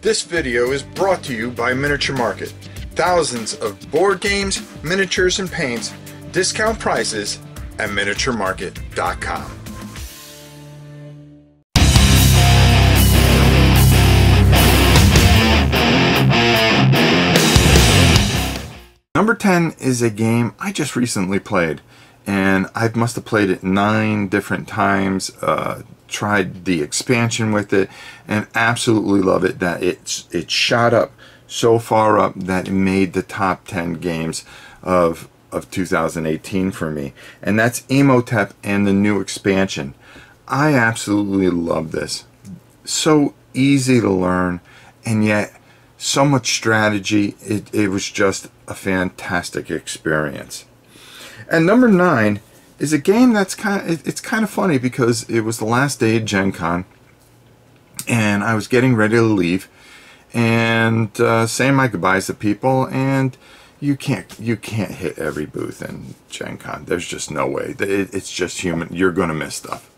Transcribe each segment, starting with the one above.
This video is brought to you by Miniature Market. Thousands of board games, miniatures, and paints, discount prices at miniaturemarket.com. Number 10 is a game I just recently played, and I must have played it 9 different times, tried the expansion with it, and absolutely love it. That it shot up so far up that it made the top 10 games of 2018 for me, and that's Tabletop and the new expansion. I absolutely love this. So easy to learn, and yet so much strategy. It was just a fantastic experience. And number 9 is a game that's it's kind of funny because it was the last day of Gen Con, and I was getting ready to leave and saying my goodbyes to people, and you can't hit every booth in Gen Con. There's just no way. It's just human. You're gonna miss stuff.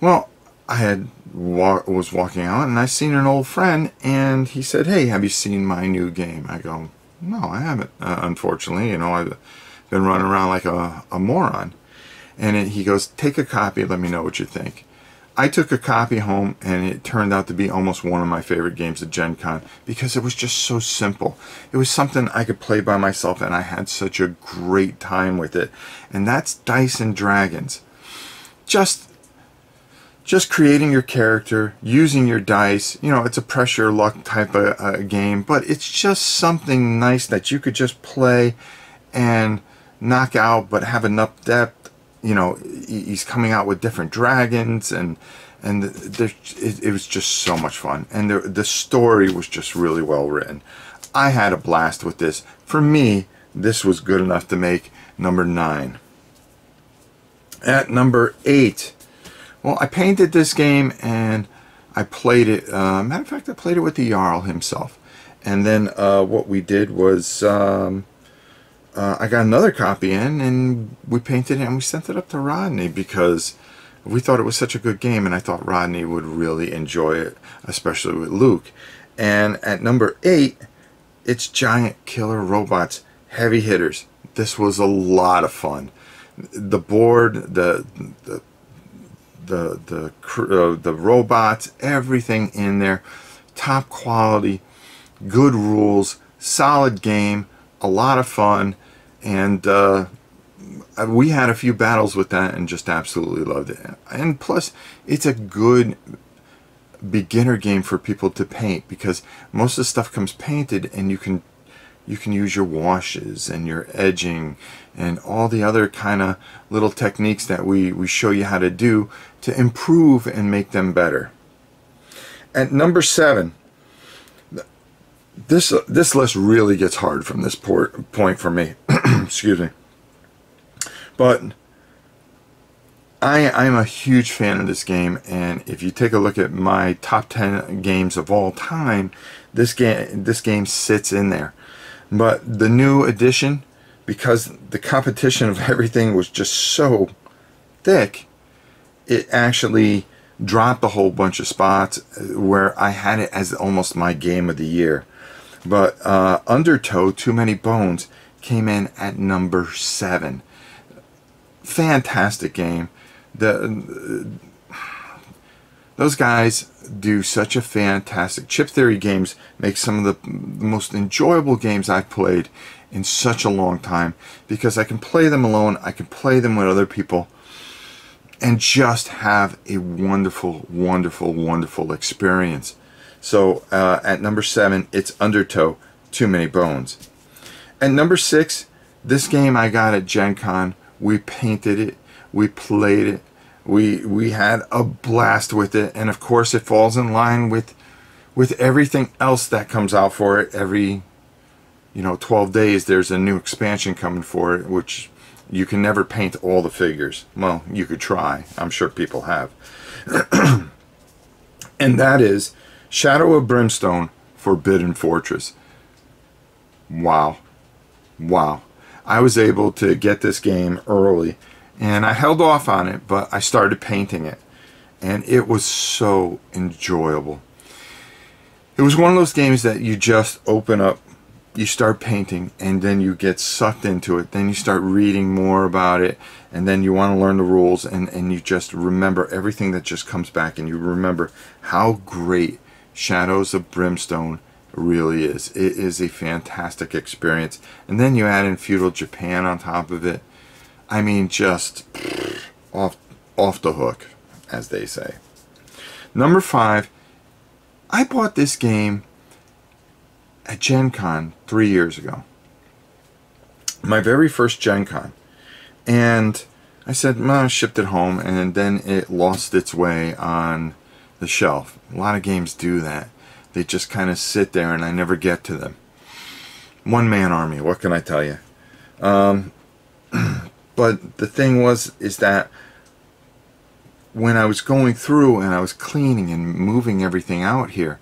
Well, I was walking out and I seen an old friend, and he said, "Hey, have you seen my new game?" I go, "No, I haven't, unfortunately. You know, I've been running around like a moron." And he goes, "Take a copy, let me know what you think." I took a copy home, and it turned out to be almost one of my favorite games at Gen Con because it was just so simple. It was something I could play by myself, and I had such a great time with it. And that's Dice and Dragons. Just creating your character, using your dice. You know, it's a pressure luck type of game, but it's just something nice that you could just play and knock out, but have enough depth. You know, he's coming out with different dragons, and it was just so much fun, and the story was just really well written. I had a blast with this. For me, this was good enough to make number 9. At number 8, well, I painted this game and I played it. Matter of fact, I played it with the Jarl himself, and then what we did was I got another copy in, and we painted it, and we sent it up to Rodney because we thought it was such a good game, and I thought Rodney would really enjoy it, especially with Luke. And at number 8, it's Giant Killer Robots, Heavy Hitters. This was a lot of fun. The board, the robots, everything in there, top quality, good rules, solid game, a lot of fun. And we had a few battles with that and just absolutely loved it. And plus, it's a good beginner game for people to paint because most of the stuff comes painted, and you can use your washes and your edging and all the other kind of little techniques that we show you how to do to improve and make them better. At number 7, this list really gets hard from this point for me. Excuse me. But I'm a huge fan of this game, and if you take a look at my top 10 games of all time, this game sits in there. But the new edition, because the competition of everything was just so thick, it actually dropped a whole bunch of spots where I had it as almost my game of the year. But Undertow, Too Many Bones, came in at number 7. Fantastic game. Those guys do such a fantastic. Chip Theory Games make some of the most enjoyable games I've played in such a long time because I can play them alone, I can play them with other people, and just have a wonderful, wonderful, wonderful experience. So at number 7, it's Undertow, Too Many Bones. At number 6, this game I got at Gen Con. We painted it, we played it, we had a blast with it, and of course it falls in line with everything else that comes out for it. Every 12 days there's a new expansion coming for it, which you can never paint all the figures. Well, you could try. I'm sure people have. And that is Shadow of Brimstone, Forbidden Fortress. Wow. Wow. I was able to get this game early, and I held off on it, but I started painting it, and it was so enjoyable. It was one of those games that you just open up, you start painting, and then you get sucked into it. Then you start reading more about it, and then you want to learn the rules, and you just remember everything that just comes back, and you remember how great Shadows of Brimstone really is. It is a fantastic experience. And then you add in feudal Japan on top of it. I mean, just off the hook, as they say. Number 5, I bought this game at Gen Con 3 years ago. My very first Gen Con. And I said, well, I shipped it home, and then it lost its way on the shelf. A lot of games do that. They just kind of sit there and I never get to them. One-man army, what can I tell you? But the thing is that when I was going through and I was cleaning and moving everything out here,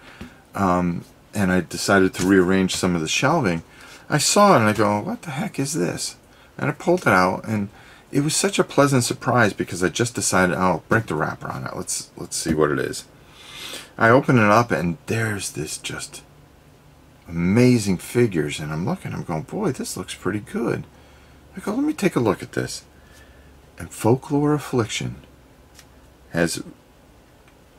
and I decided to rearrange some of the shelving, I saw it and I go, what the heck is this? And I pulled it out, and it was such a pleasant surprise because I just decided, oh, break the wrapper on it. Let's see what it is. I open it up and there's this just amazing figures, and I'm looking, I'm going, boy, this looks pretty good. I go, let me take a look at this. And Folklore Affliction has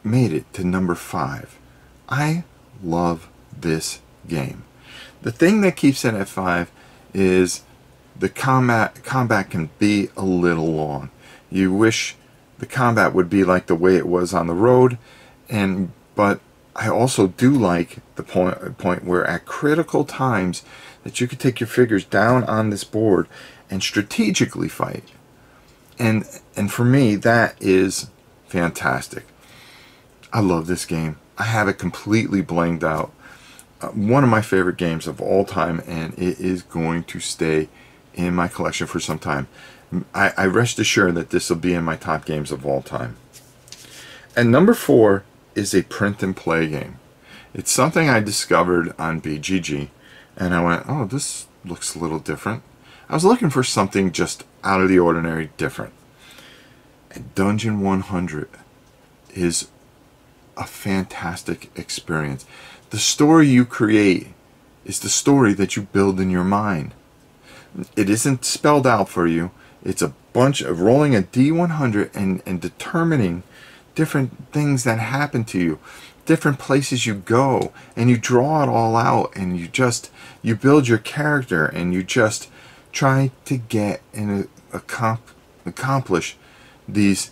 made it to number 5. I love this game. The thing that keeps it at 5 is the combat can be a little long. You wish the combat would be like the way it was on the road, but I also do like the point where at critical times that you could take your figures down on this board and strategically fight. And for me, that is fantastic. I love this game. I have it completely blanked out. One of my favorite games of all time, and it is going to stay in my collection for some time. I rest assured that this will be in my top games of all time. And number 4 is a print and play game. It's something I discovered on BGG, and I went, oh, this looks a little different. I was looking for something just out of the ordinary, different. And Dungeon 100 is a fantastic experience. The story you create is the story that you build in your mind. It isn't spelled out for you. It's a bunch of rolling a D100 and determining different things that happen to you, different places you go, and you draw it all out, and you build your character, and you just try to get and accomplish these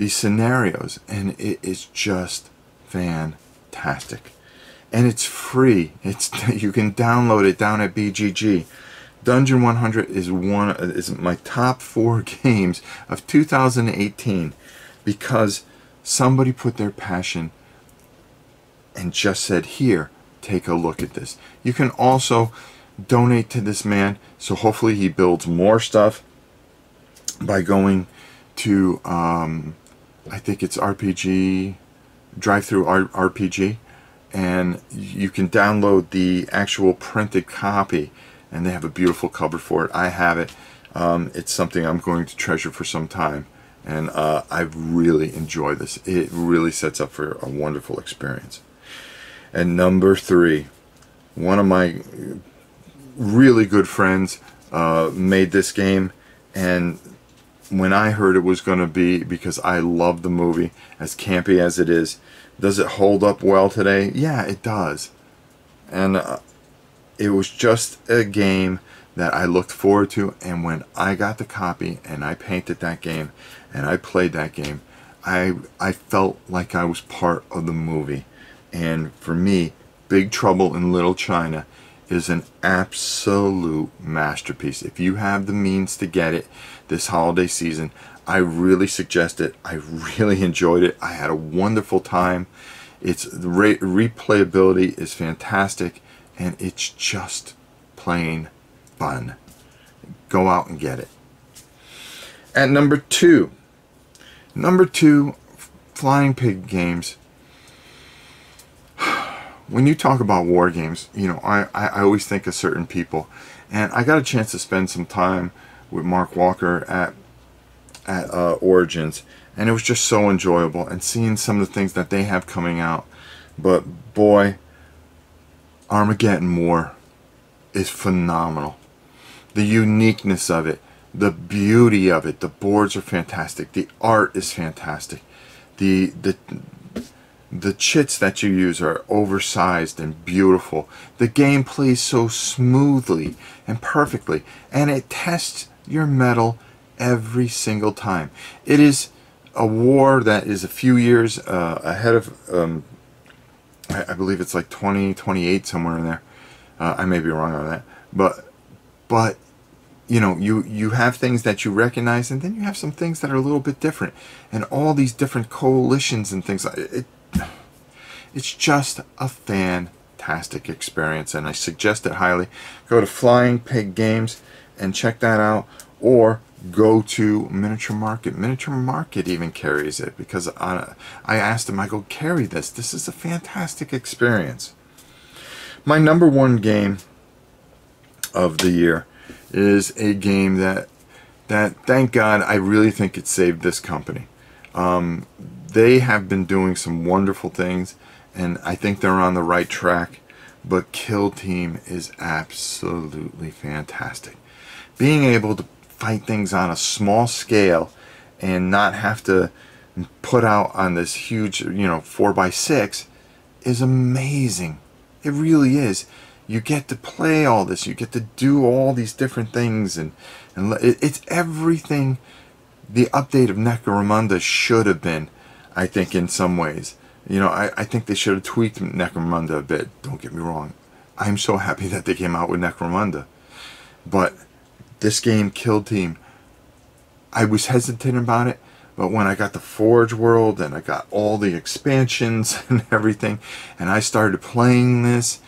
scenarios, and it is just fantastic. And it's free. You can download it down at BGG. Dungeon 100 is my top 4 games of 2018 because somebody put their passion and just said, here, take a look at this. You can also donate to this man, so hopefully he builds more stuff by going to I think it's RPG, Drive-Thru RPG, and you can download the actual printed copy, and they have a beautiful cover for it. I have it. It's something I'm going to treasure for some time, and I really enjoy this. It really sets up for a wonderful experience. And number 3, one of my really good friends made this game, and when I heard it was going to be, because I love the movie, as campy as it is, does it hold up well today? Yeah, it does. And it was just a game that I looked forward to, and when I got the copy and I painted that game and I played that game, I felt like I was part of the movie. And for me, Big Trouble in Little China is an absolute masterpiece. If you have the means to get it this holiday season, I really suggest it. I really enjoyed it. I had a wonderful time. The replayability is fantastic, and it's just plain fun. Go out and get it. At number 2, Flying Pig games. When you talk about war games, you know, I always think of certain people, and I got a chance to spend some time with Mark Walker at Origins, and it was just so enjoyable, and seeing some of the things that they have coming out. But boy, Armageddon War is phenomenal. The uniqueness of it, the beauty of it, the boards are fantastic, the art is fantastic, the chits that you use are oversized and beautiful. The game plays so smoothly and perfectly, and it tests your mettle every single time. It is a war that is a few years ahead of, I believe it's like 2028, somewhere in there. I may be wrong on that, but you know, you have things that you recognize, and then you have some things that are a little bit different, and all these different coalitions and things like it. It's just a fantastic experience, and I suggest it highly. Go to Flying Pig Games and check that out, or go to Miniature Market. Miniature Market even carries it, because I asked them, I go, carry this. This is a fantastic experience. My number one game of the year is a game that thank God, I really think it saved this company. They have been doing some wonderful things, and I think they're on the right track, but Kill Team is absolutely fantastic. Being able to fight things on a small scale and not have to put out on this huge, 4x6 is amazing. It really is. You get to play all this, you get to do all these different things, and it's everything the update of Necromunda should have been, I think, in some ways. I think they should have tweaked Necromunda a bit, don't get me wrong. I'm so happy that they came out with Necromunda. But this game, Kill Team, I was hesitant about it, but when I got the Forge World and I got all the expansions and everything, and I started playing this,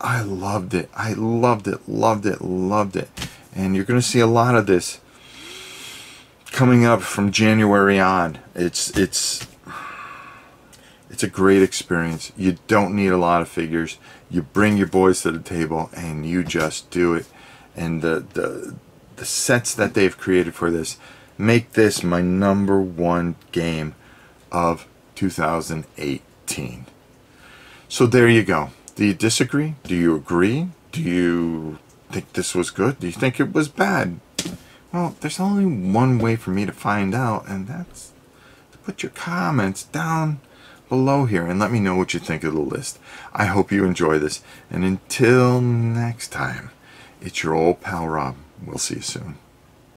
I loved it. I loved it, loved it, loved it. And you're going to see a lot of this coming up from January on. It's a great experience. You don't need a lot of figures. You bring your boys to the table and you just do it. And the sets that they've created for this make this my number one game of 2018. So there you go. Do you disagree? Do you agree? Do you think this was good? Do you think it was bad? Well, there's only one way for me to find out, and that's to put your comments down below here and let me know what you think of the list. I hope you enjoy this, and until next time, it's your old pal Rob. We'll see you soon.